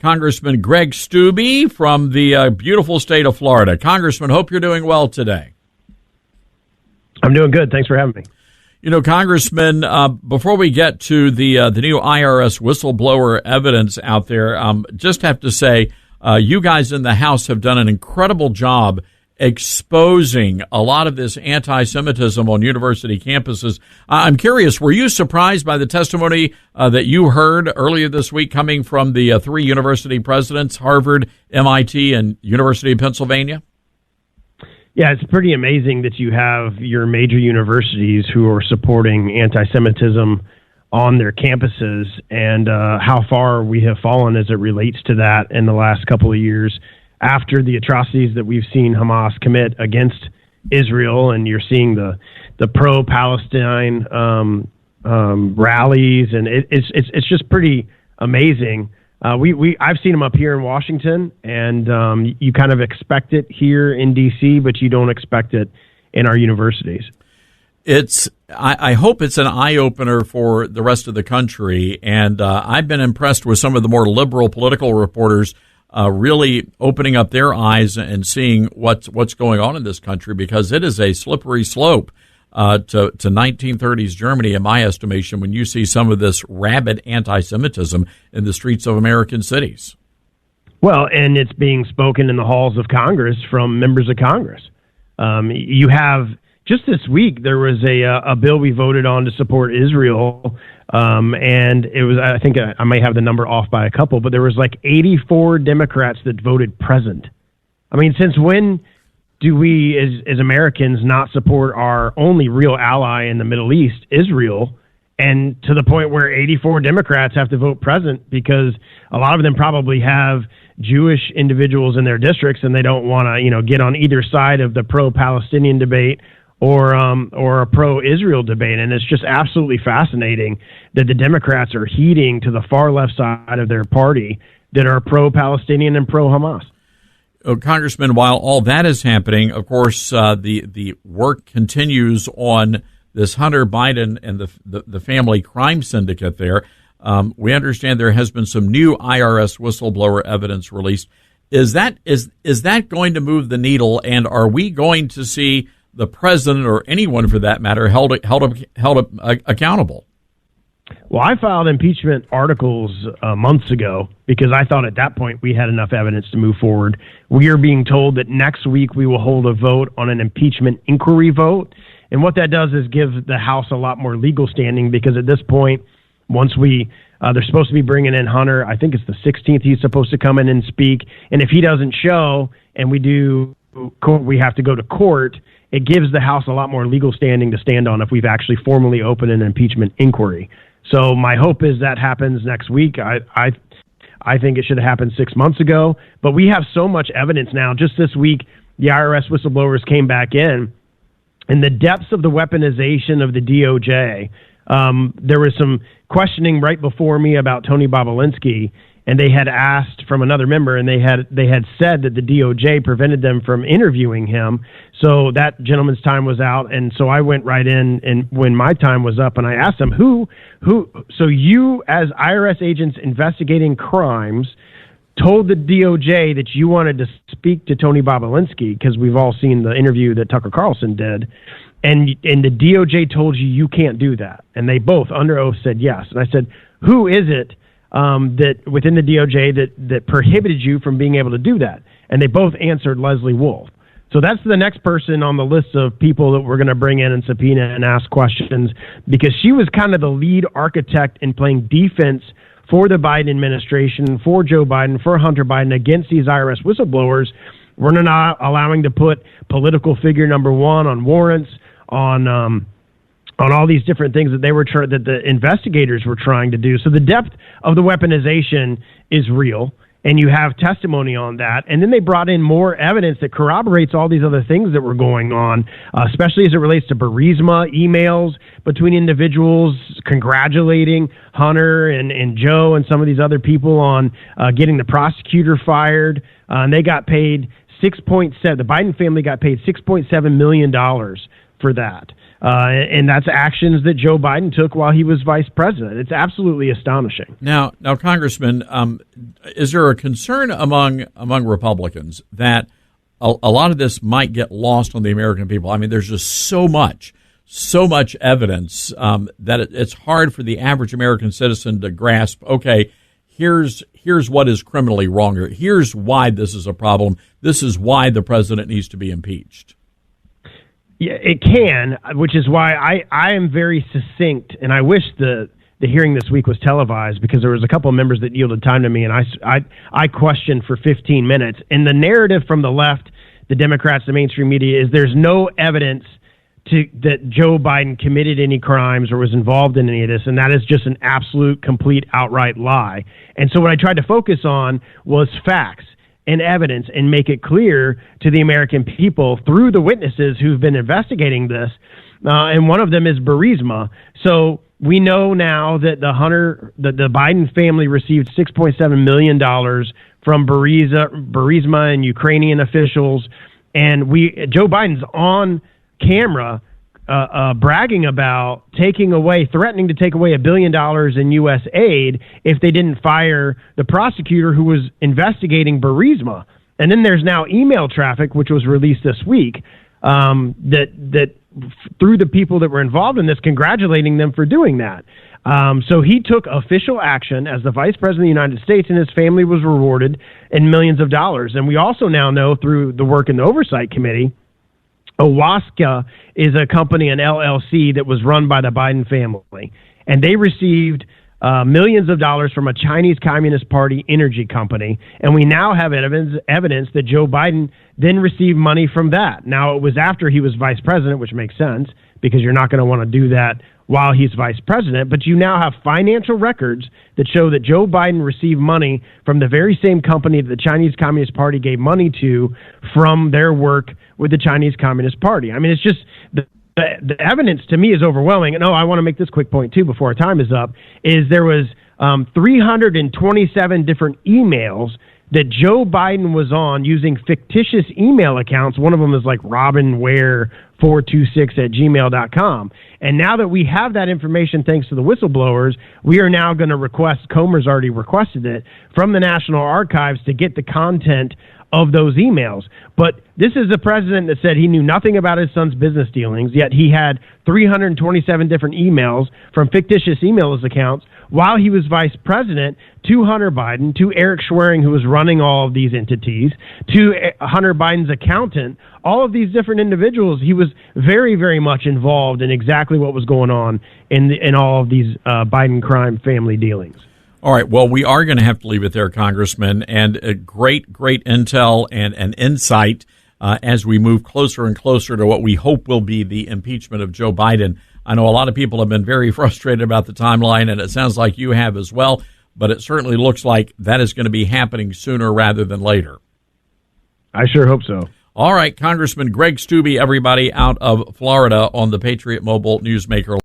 Congressman Greg Steube from the beautiful state of Florida. Congressman, hope you're doing well today. I'm doing good. Thanks for having me. You know, Congressman, before we get to the new IRS whistleblower evidence out there, just have to say, you guys in the House have done an incredible job exposing a lot of this anti-Semitism on university campuses. I'm curious, were you surprised by the testimony that you heard earlier this week coming from the three university presidents, Harvard, MIT, and University of Pennsylvania? Yeah, it's pretty amazing that you have your major universities who are supporting anti-Semitism on their campuses, and how far we have fallen as it relates to that in the last couple of years after the atrocities that we've seen Hamas commit against Israel. And you're seeing the pro-Palestine rallies, and it's just pretty amazing. I've seen them up here in Washington, and you kind of expect it here in D.C., but you don't expect it in our universities. I hope it's an eye-opener for the rest of the country, and I've been impressed with some of the more liberal political reporters really opening up their eyes and seeing what's going on in this country, because it is a slippery slope to 1930s Germany, in my estimation, when you see some of this rabid anti-Semitism in the streets of American cities. Well, and it's being spoken in the halls of Congress from members of Congress. You have... Just this week, there was a bill we voted on to support Israel, and it was, I think I may have the number off by a couple, but there was like 84 Democrats that voted present. I mean, since when do we, as Americans, not support our only real ally in the Middle East, Israel, and to the point where 84 Democrats have to vote present because a lot of them probably have Jewish individuals in their districts, and they don't want to, get on either side of the pro-Palestinian debate or a pro-Israel debate. And it's just absolutely fascinating that the Democrats are heeding to the far left side of their party that are pro-Palestinian and pro-Hamas. Congressman, while all that is happening, of course, the work continues on this Hunter Biden and the family crime syndicate there. We understand there has been some new IRS whistleblower evidence released. Is that going to move the needle, and are we going to see the president or anyone for that matter held accountable? Well, I filed impeachment articles months ago because I thought at that point we had enough evidence to move forward. We are being told that next week we will hold a vote on an impeachment inquiry vote. And what that does is give the House a lot more legal standing, because at this point, once they're supposed to be bringing in Hunter, I think it's the 16th he's supposed to come in and speak. And if he doesn't show and we have to go to court, it gives the House a lot more legal standing to stand on if we've actually formally opened an impeachment inquiry. So my hope is that happens next week. I think it should have happened 6 months ago, but we have so much evidence now. Just this week, the IRS whistleblowers came back in, and the depths of the weaponization of the DOJ. There was some questioning right before me about Tony Bobolinsky, and they had asked from another member, and they had said that the DOJ prevented them from interviewing him. So that gentleman's time was out, and so I went right in, and when my time was up, and I asked him, so you as IRS agents investigating crimes told the DOJ that you wanted to speak to Tony Bobolinsky, because we've all seen the interview that Tucker Carlson did, and the DOJ told you can't do that, and they both under oath said yes. And I said, who is it that within the DOJ that prohibited you from being able to do that? And they both answered Leslie Wolf. So that's the next person on the list of people that we're going to bring in and subpoena and ask questions, because she was kind of the lead architect in playing defense for the Biden administration, for Joe Biden, for Hunter Biden against these IRS whistleblowers. We're not allowing to put political figure number one on warrants, on all these different things that that the investigators were trying to do. So the depth of the weaponization is real, and you have testimony on that. And then they brought in more evidence that corroborates all these other things that were going on, especially as it relates to Burisma, emails between individuals congratulating Hunter and Joe and some of these other people on getting the prosecutor fired. And they got paid the Biden family got paid $6.7 million for that. And that's actions that Joe Biden took while he was vice president. It's absolutely astonishing. Now, Congressman, is there a concern among Republicans that a lot of this might get lost on the American people? I mean, there's just so much evidence that it's hard for the average American citizen to grasp. Okay, here's what is criminally wrong here. Here's why this is a problem. This is why the president needs to be impeached. Yeah, it can, which is why I am very succinct, and I wish the hearing this week was televised, because there was a couple of members that yielded time to me, and I questioned for 15 minutes. And the narrative from the left, the Democrats, the mainstream media, is there's no evidence that Joe Biden committed any crimes or was involved in any of this, and that is just an absolute, complete, outright lie. And so what I tried to focus on was facts and evidence and make it clear to the American people through the witnesses who've been investigating this. And one of them is Burisma. So we know now that the Biden family received $6.7 million from Burisma and Ukrainian officials. And Joe Biden's on camera bragging about threatening to take away $1 billion in U.S. aid if they didn't fire the prosecutor who was investigating Burisma. And then there's now email traffic, which was released this week, that through the people that were involved in this, congratulating them for doing that. So he took official action as the vice president of the United States, and his family was rewarded in millions of dollars. And we also now know through the work in the Oversight Committee, Owaska is a company, an LLC, that was run by the Biden family, and they received millions of dollars from a Chinese Communist Party energy company, and we now have evidence that Joe Biden then received money from that. Now, it was after he was vice president, which makes sense, because you're not going to want to do that while he's vice president, but you now have financial records that show that Joe Biden received money from the very same company that the Chinese Communist Party gave money to from their work with the Chinese Communist Party. I mean, it's just the evidence to me is overwhelming. And I want to make this quick point too before our time is up, is there was 327 different emails that Joe Biden was on using fictitious email accounts. One of them is like robinware426@gmail.com. And now that we have that information, thanks to the whistleblowers, we are now going to request, Comer's already requested it, from the National Archives to get the content of those emails. But this is the president that said he knew nothing about his son's business dealings, yet he had 327 different emails from fictitious email accounts while he was vice president to Hunter Biden, to Eric Schwerin, who was running all of these entities, to Hunter Biden's accountant, all of these different individuals. He was very, very much involved in exactly what was going on in all of these Biden crime family dealings. All right. Well, we are going to have to leave it there, Congressman, and a great intel and insight as we move closer and closer to what we hope will be the impeachment of Joe Biden. I know a lot of people have been very frustrated about the timeline, and it sounds like you have as well, but it certainly looks like that is going to be happening sooner rather than later. I sure hope so. All right, Congressman Greg Steube, everybody out of Florida on the Patriot Mobile Newsmaker.